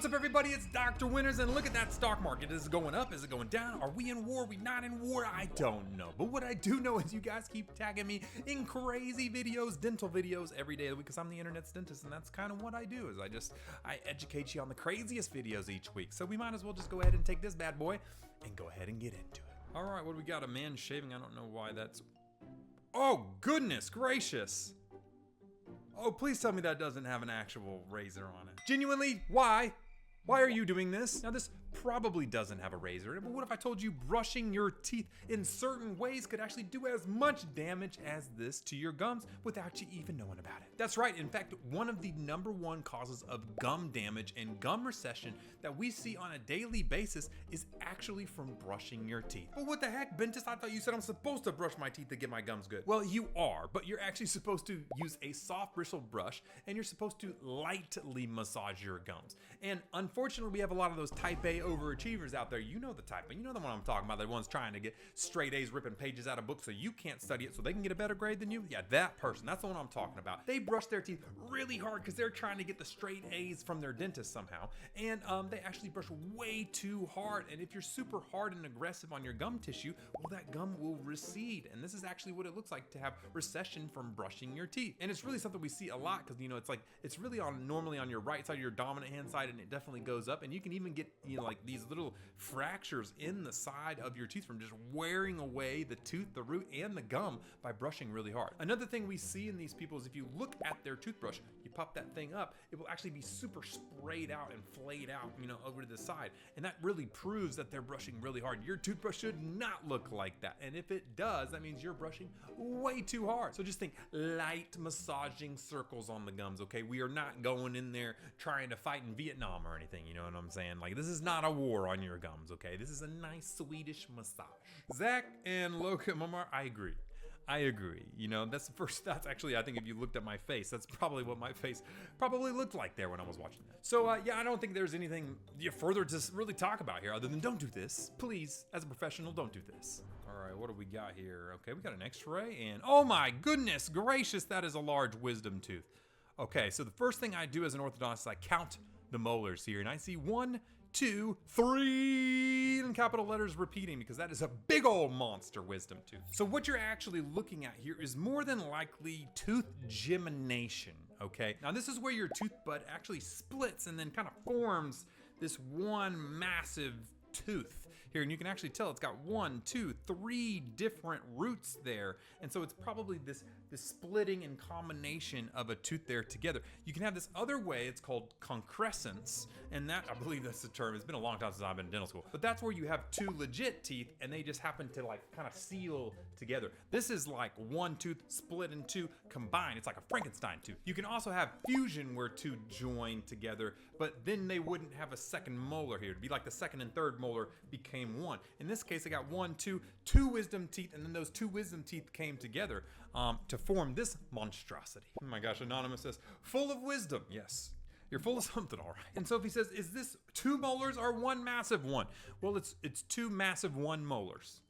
What's up, everybody? It's Dr. Winters, and look at that stock market. Is it going up? Is it going down? Are we in war? Are we not in war? I don't know. But what I do know is you guys keep tagging me in crazy videos, dental videos every day of the week, because I'm the internet's dentist, and that's kind of what I do. Is I educate you on the craziest videos each week. So we might as well just go ahead and take this bad boy and go ahead and get into it. All right, what do we got? A man shaving. I don't know why that's. Oh goodness gracious! Oh, please tell me that doesn't have an actual razor on it. Genuinely, why? Why are you doing this? Now, this probably doesn't have a razor, but what if I told you brushing your teeth in certain ways could actually do as much damage as this to your gums without you even knowing about it? That's right. In fact, one of the #1 causes of gum damage and gum recession that we see on a daily basis is actually from brushing your teeth. But what the heck, Bentist? I thought you said I'm supposed to brush my teeth to get my gums good. Well, you are, but you're actually supposed to use a soft bristle brush, and you're supposed to lightly massage your gums. And unfortunately, we have a lot of those type A overachievers out there. You know the type A, you know the one I'm talking about, the ones trying to get straight A's, ripping pages out of books so you can't study it so they can get a better grade than you. Yeah, that person, that's the one I'm talking about. They brush their teeth really hard because they're trying to get the straight A's from their dentist somehow. And they actually brush way too hard. And if you're super hard and aggressive on your gum tissue, well, that gum will recede. And this is actually what it looks like to have recession from brushing your teeth. And it's really something we see a lot because, you know, it's really normally on your right side, your dominant hand side, and it definitely goes up. And you can even get, you know, like these little fractures in the side of your tooth from just wearing away the tooth, the root, and the gum by brushing really hard. Another thing we see in these people is if you look at their toothbrush, you pop that thing up, it will actually be super sprayed out and flayed out, you know, over to the side. And that really proves that they're brushing really hard. Your toothbrush should not look like that. And if it does, that means you're brushing way too hard. So just think light massaging circles on the gums, okay? We are not going in there trying to fight in Vietnam or anything, you know what I'm saying? Like, this is not a war on your gums, okay? This is a nice Swedish massage. Zach and Loka Mamar, I agree. You know, that's actually, I think if you looked at my face, that's probably what my face probably looked like there when I was watching that. So yeah, I don't think there's anything further to really talk about here other than don't do this. Please, as a professional, don't do this. All right, what do we got here? Okay, we got an x-ray and oh my goodness gracious, that is a large wisdom tooth. Okay, so the first thing I do as an orthodontist is I count the molars here and I see 1, 2, 3 in capital letters repeating because that is a big old monster wisdom tooth. So what you're actually looking at here is more than likely tooth gemination, okay? Now this is where your tooth bud actually splits and then kind of forms this one massive tooth here, and you can actually tell it's got 1, 2, 3 different roots there, and so it's probably this splitting and combination of a tooth there together. You can have this other way, it's called concrescence, and that, I believe that's the term. It's been a long time since I've been in dental school, but that's where you have 2 legit teeth and they just happen to like kind of seal together. This is like 1 tooth split in 2 combined. It's like a Frankenstein tooth. You can also have fusion where 2 join together, but then they wouldn't have a second molar here. It'd be like the second and third molar became 1. In this case, I got 1, 2 wisdom teeth, and then those 2 wisdom teeth came together to form this monstrosity. Oh my gosh, Anonymous says, full of wisdom. Yes, you're full of something, all right. And Sophie says, is this 2 molars or 1 massive one? Well, it's 2 massive 1 molars.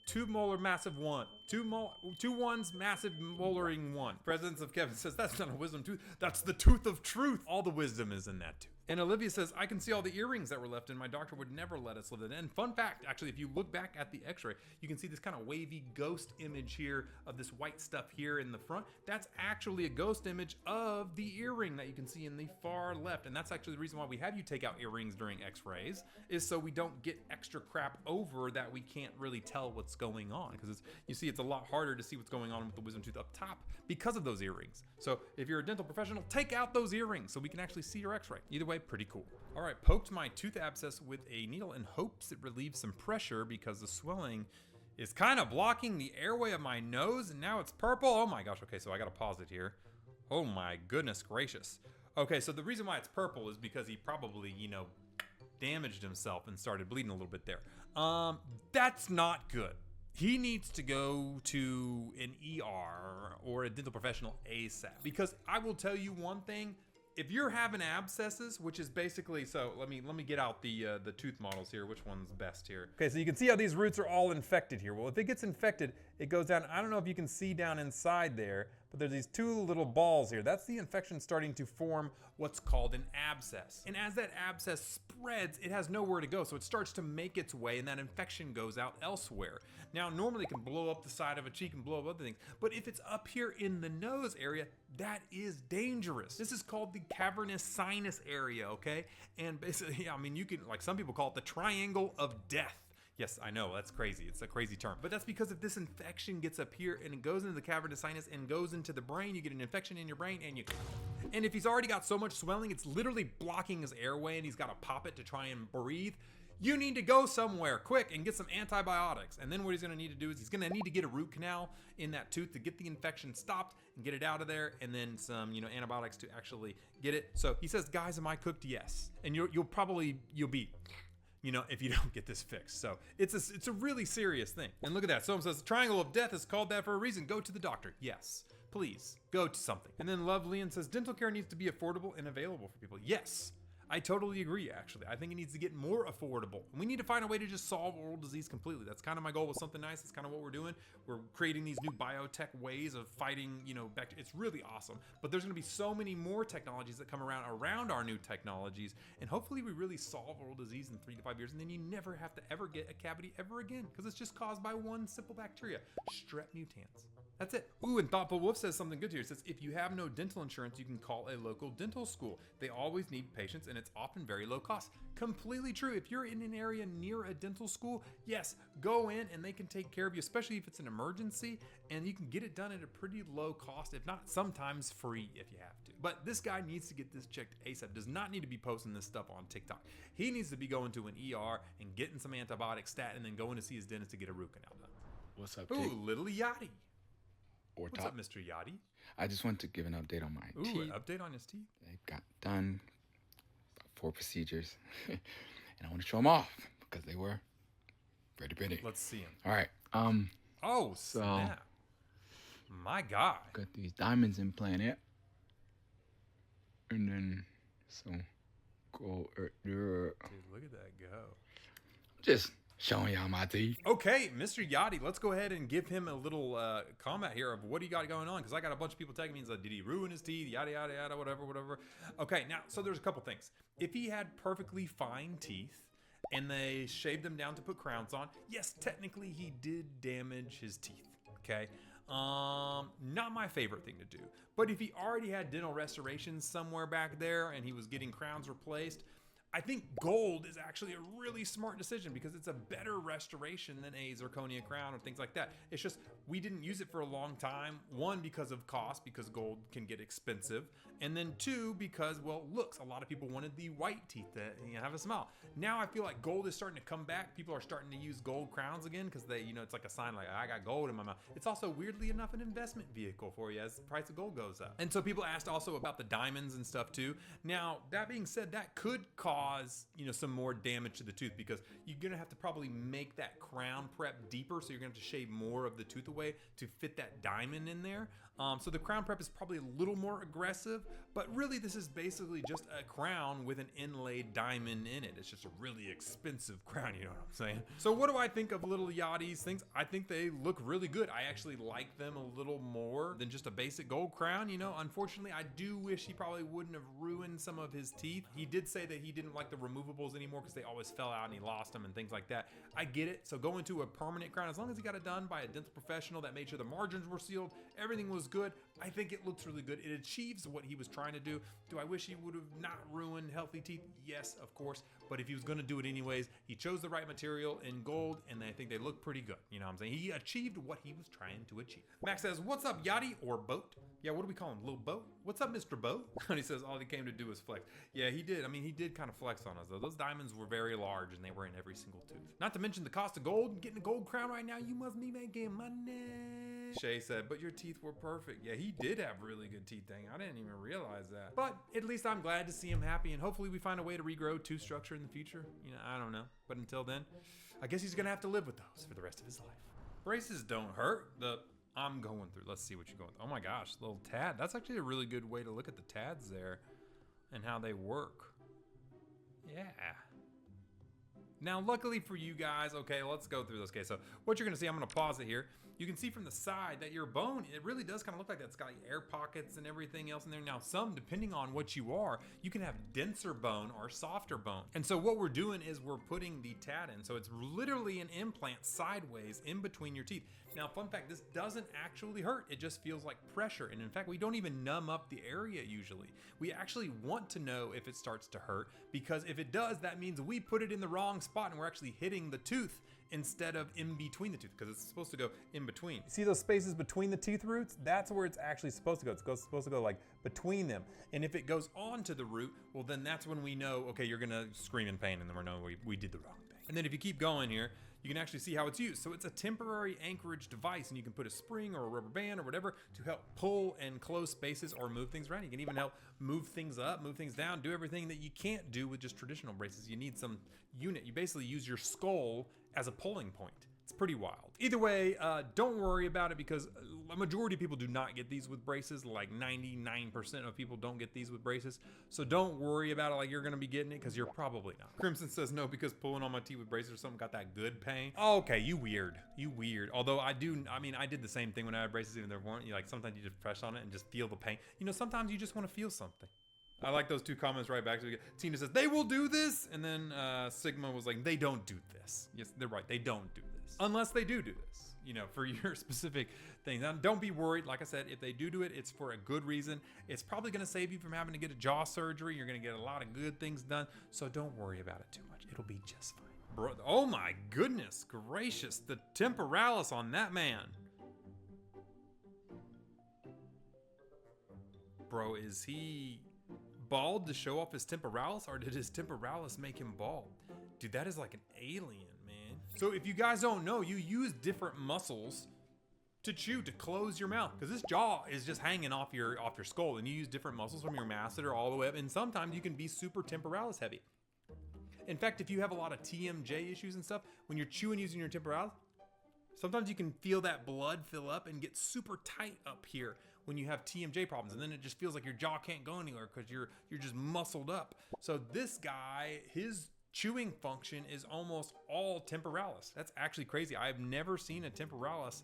2 molar massive 1. 2 ones massive molaring 1. Presence of Kevin says, that's not a wisdom tooth, that's the tooth of truth. All the wisdom is in that tooth. And Olivia says, I can see all the earrings that were left in. My doctor would never let us live in. And fun fact, actually, if you look back at the x-ray, you can see this kind of wavy ghost image here of this white stuff here in the front. That's actually a ghost image of the earring that you can see in the far left. And that's actually the reason why we have you take out earrings during x-rays, is so we don't get extra crap over that we can't really tell what's going on. Because you see, it's a lot harder to see what's going on with the wisdom tooth up top because of those earrings. So if you're a dental professional, take out those earrings so we can actually see your x-ray. Either way, pretty cool. All right, poked my tooth abscess with a needle in hopes it relieves some pressure because the swelling is kind of blocking the airway of my nose and now it's purple. Oh my gosh, okay, so I gotta pause it here. Oh my goodness gracious. Okay, so the reason why it's purple is because he probably, you know, damaged himself and started bleeding a little bit there. That's not good. He needs to go to an ER or a dental professional ASAP, because I will tell you one thing, if you're having abscesses, which is basically, so let me get out the tooth models here. Which one's best here? Okay, so you can see how these roots are all infected here. Well, if it gets infected, it goes down. I don't know if you can see down inside there, but there's these two little balls here. That's the infection starting to form what's called an abscess. And as that abscess spreads, it has nowhere to go. So it starts to make its way and that infection goes out elsewhere. Now, normally it can blow up the side of a cheek and blow up other things, but if it's up here in the nose area, that is dangerous. This is called the cavernous sinus area, okay? And basically, I mean, you can, like some people call it the triangle of death. Yes, I know, that's crazy. It's a crazy term. But that's because if this infection gets up here and it goes into the cavernous sinus and goes into the brain, you get an infection in your brain and if he's already got so much swelling, it's literally blocking his airway and he's got to pop it to try and breathe. You need to go somewhere quick and get some antibiotics. And then what he's gonna need to do is he's gonna need to get a root canal in that tooth to get the infection stopped and get it out of there, and then some, antibiotics to actually get it. So he says, guys, am I cooked? Yes. And you'll be, if you don't get this fixed. So it's a really serious thing. And look at that. Someone says, the triangle of death is called that for a reason. Go to the doctor. Yes, please go to something. And then Love Leon says, dental care needs to be affordable and available for people. Yes. I totally agree, actually. I think it needs to get more affordable. We need to find a way to just solve oral disease completely. That's kind of my goal with something nice. That's kind of what we're doing. We're creating these new biotech ways of fighting, bacteria. It's really awesome. But there's going to be so many more technologies that come around our new technologies. And hopefully we really solve oral disease in 3 to 5 years. And then you never have to ever get a cavity ever again, because it's just caused by one simple bacteria, strep mutans. That's it. Ooh, and Thoughtful Wolf says something good here. It says, if you have no dental insurance, you can call a local dental school. They always need patients and it's often very low cost. Completely true. If you're in an area near a dental school, yes, go in and they can take care of you, especially if it's an emergency, and you can get it done at a pretty low cost, if not sometimes free if you have to. But this guy needs to get this checked ASAP. Does not need to be posting this stuff on TikTok. He needs to be going to an ER and getting some antibiotic stat and then going to see his dentist to get a root canal done. What's up, Ooh, little Yachty. Or What's up, Mr. Yachty? I just want to give an update on my teeth. An update on his teeth? They got done, about 4 procedures, and I want to show them off because they were pretty pretty. Let's see them. All right. Oh, snap. My God. Got these diamonds implanted, and then go. Dude, look at that go. Just showing y'all my teeth. Okay, Mr. Yachty, let's go ahead and give him a little comment here of what he got going on, because I got a bunch of people tagging me and said, did he ruin his teeth? Yada, yada, yada, whatever. Okay, now, so there's a couple things. If he had perfectly fine teeth and they shaved them down to put crowns on, yes, technically he did damage his teeth, okay? Not my favorite thing to do. But if he already had dental restoration somewhere back there and he was getting crowns replaced, I think gold is actually a really smart decision because it's a better restoration than a zirconia crown or things like that. It's just, we didn't use it for a long time. 1, because of cost, because gold can get expensive. And then 2, because, well, looks, a lot of people wanted the white teeth to have a smile. Now I feel like gold is starting to come back. People are starting to use gold crowns again because they, it's like a sign like, I got gold in my mouth. It's also, weirdly enough, an investment vehicle for you as the price of gold goes up. And so people asked also about the diamonds and stuff too. Now, that being said, that could cause some more damage to the tooth because you're gonna have to probably make that crown prep deeper, so you're gonna have to shave more of the tooth away to fit that diamond in there. So the crown prep is probably a little more aggressive, but really this is basically just a crown with an inlaid diamond in it. It's just a really expensive crown, you know what I'm saying? So what do I think of little Yachty's things? I think they look really good. I actually like them a little more than just a basic gold crown. Unfortunately, I do wish he probably wouldn't have ruined some of his teeth. He did say that he didn't like the removables anymore because they always fell out and he lost them and things like that. I get it. So going to a permanent crown, as long as he got it done by a dental professional that made sure the margins were sealed, everything was good, I think it looks really good. It achieves what he was trying to do. Do I wish he would have not ruined healthy teeth? Yes, of course. But if he was going to do it anyways, he chose the right material in gold, and I think they look pretty good. You know what I'm saying? He achieved what he was trying to achieve. Max says, what's up, Yachty, or Boat? Yeah, what do we call him? Little Boat? What's up, Mr. Boat? And he says, all he came to do was flex. Yeah, he did. I mean, he did kind of flex on us, though. Those diamonds were very large, and they were in every single tooth. Not to mention the cost of gold. Getting a gold crown right now, you must be making money. Shay said, but your teeth were perfect. Yeah, he did have really good teeth, dang. I didn't even realize that. But at least I'm glad to see him happy, and hopefully we find a way to regrow tooth structure in the future. I don't know. But until then, I guess he's gonna have to live with those for the rest of his life. Braces don't hurt. I'm going through. Let's see what you're going through. Oh my gosh, little tad. That's actually a really good way to look at the tads there and how they work. Yeah. Now, luckily for you guys, okay, let's go through this. Okay, so what you're gonna see, I'm gonna pause it here. You can see from the side that your bone, it really does kind of look like that. It's got like air pockets and everything else in there. Now, some, depending on what you are, you can have denser bone or softer bone. And so what we're doing is we're putting the tat in. So it's literally an implant sideways in between your teeth. Now, fun fact, this doesn't actually hurt. It just feels like pressure. And in fact, we don't even numb up the area usually. We actually want to know if it starts to hurt, because if it does, that means we put it in the wrong spot and we're actually hitting the tooth instead of in between the tooth, because it's supposed to go in between. See those spaces between the teeth roots? That's where it's actually supposed to go. It's supposed to go like between them. And if it goes onto the root, well then that's when we know, okay, you're gonna scream in pain and then we're knowing we did the wrong thing. And then if you keep going here, you can actually see how it's used. So it's a temporary anchorage device, and you can put a spring or a rubber band or whatever to help pull and close spaces or move things around. You can even help move things up, move things down, do everything that you can't do with just traditional braces. You need some unit. You basically use your skull as a pulling point. It's pretty wild. Either way, don't worry about it, because a majority of people do not get these with braces. Like 99% of people don't get these with braces. So don't worry about it like you're gonna be getting it, because you're probably not. Crimson says no, because pulling on my teeth with braces or something got that good pain. Oh, okay, you weird. You weird. Although I mean, I did the same thing when I had braces, even though there weren't. Like sometimes you just press on it and just feel the pain. You know, sometimes you just wanna feel something. I like those two comments right back to you. Tina says, they will do this. And then Sigma was like, they don't do this. Yes, they're right. They don't do this. Unless they do this, you know, for your specific things. Now, don't be worried. Like I said, if they do it, it's for a good reason. It's probably going to save you from having to get a jaw surgery. You're going to get a lot of good things done. So don't worry about it too much. It'll be just fine. Bro, oh my goodness gracious. The temporalis on that man. Bro, is he bald to show off his temporalis, or did his temporalis make him bald? Dude, that is like an alien, man. So if you guys don't know, you use different muscles to chew, to close your mouth, because this jaw is just hanging off your skull, and you use different muscles from your masseter all the way up, and sometimes you can be super temporalis heavy. In fact, if you have a lot of TMJ issues and stuff, when you're chewing using your temporalis, sometimes you can feel that blood fill up and get super tight up here when you have TMJ problems, and then it just feels like your jaw can't go anywhere because you're just muscled up. So this guy, his chewing function is almost all temporalis. That's actually crazy. I've never seen a temporalis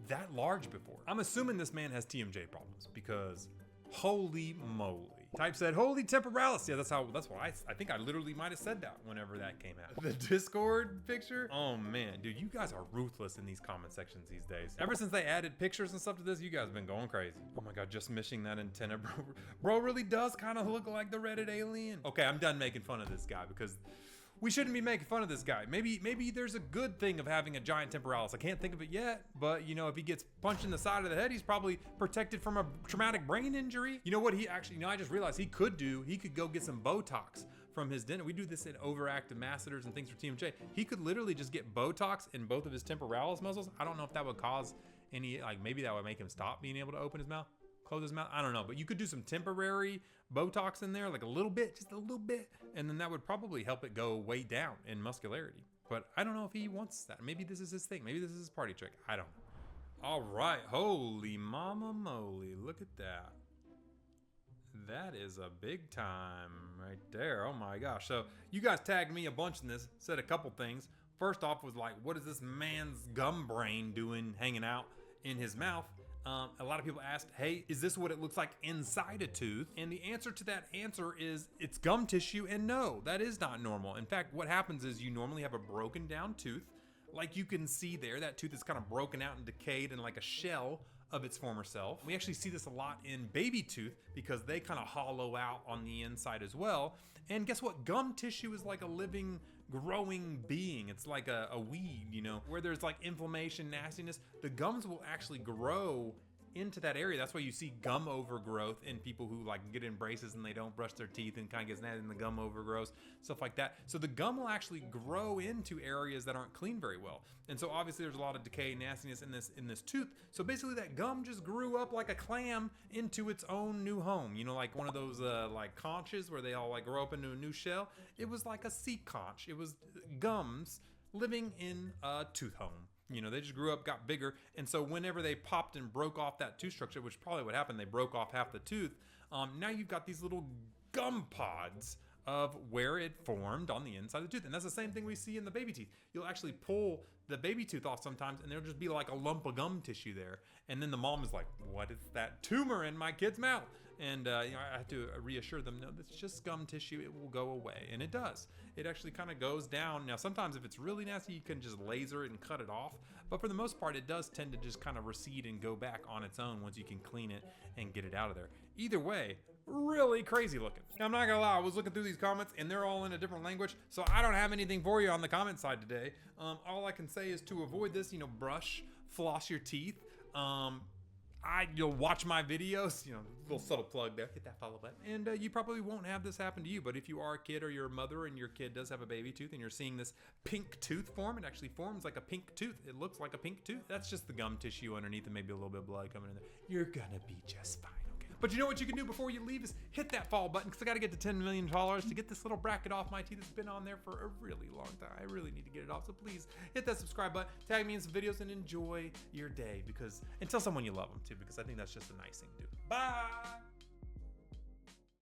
that large before. I'm assuming this man has TMJ problems, because holy moly. Type said, holy temporalis. Yeah, that's why I think I literally might have said that whenever that came out. The Discord picture? Oh man, dude, you guys are ruthless in these comment sections these days. Ever since they added pictures and stuff to this, you guys have been going crazy. Oh my God, just missing that antenna, bro. Bro really does kind of look like the Reddit alien. Okay, I'm done making fun of this guy, because we shouldn't be making fun of this guy. Maybe there's a good thing of having a giant temporalis. I can't think of it yet, but you know, if he gets punched in the side of the head, he's probably protected from a traumatic brain injury. You know what he actually, I just realized he could go get some Botox from his dentist. We do this in overactive masseters and things for TMJ. He could literally just get Botox in both of his temporalis muscles. I don't know if that would cause any, like maybe that would make him stop being able to open his mouth, close his mouth. I don't know, but you could do some temporary Botox in there, like a little bit, just a little bit, and then that would probably help it go way down in muscularity. But I don't know if he wants that. Maybe this is his thing. Maybe this is his party trick. I don't know. All right, holy mama moly, look at that. That is a big time right there. Oh my gosh. So you guys tagged me a bunch in this, said a couple things. First off was like, what is this man's gum brain doing hanging out in his mouth? A lot of people asked, hey, is this what it looks like inside a tooth? And the answer to that answer is it's gum tissue, and no, that is not normal. In fact, what happens is you normally have a broken down tooth. Like you can see there, that tooth is kind of broken out and decayed and like a shell of its former self. We actually see this a lot in baby tooth, because they kind of hollow out on the inside as well. And guess what? Gum tissue is like a living, growing being. It's like a weed, you know, where there's like inflammation, nastiness, the gums will actually grow into that area. That's why you see gum overgrowth in people who like get in braces and they don't brush their teeth and kind of gets nasty and the gum overgrows, stuff like that. So the gum will actually grow into areas that aren't cleaned very well. And so obviously there's a lot of decay, nastiness in this tooth. So basically that gum just grew up like a clam into its own new home. You know, like one of those like conches where they all like grow up into a new shell. It was like a sea conch. It was gums living in a tooth home. You know, they just grew up, got bigger, and so whenever they popped and broke off that tooth structure, which probably what happened, they broke off half the tooth, now you've got these little gum pods of where it formed on the inside of the tooth. And that's the same thing we see in the baby teeth. You'll actually pull the baby tooth off sometimes and there'll just be like a lump of gum tissue there. And then the mom is like, what is that tumor in my kid's mouth? And I have to reassure them, no, that's just gum tissue. It will go away. And it does. It actually kind of goes down. Now, sometimes if it's really nasty, you can just laser it and cut it off. But for the most part, it does tend to just kind of recede and go back on its own once you can clean it and get it out of there. Either way, really crazy looking. Now, I'm not gonna lie, I was looking through these comments and they're all in a different language, so I don't have anything for you on the comment side today. All I can say is to avoid this, brush, floss your teeth. You'll watch my videos, little subtle plug there, hit that follow button, and you probably won't have this happen to you. But if you are a kid or you're a mother and your kid does have a baby tooth and you're seeing this pink tooth form, it actually forms like a pink tooth. It looks like a pink tooth. That's just the gum tissue underneath and maybe a little bit of blood coming in there. You're gonna be just fine. But you know what you can do before you leave is hit that follow button, because I got to get to $10 million to get this little bracket off my teeth. It's been on there for a really long time. I really need to get it off. So please hit that subscribe button, tag me in some videos, and enjoy your day. And tell someone you love them too, because I think that's just a nice thing to do. Bye.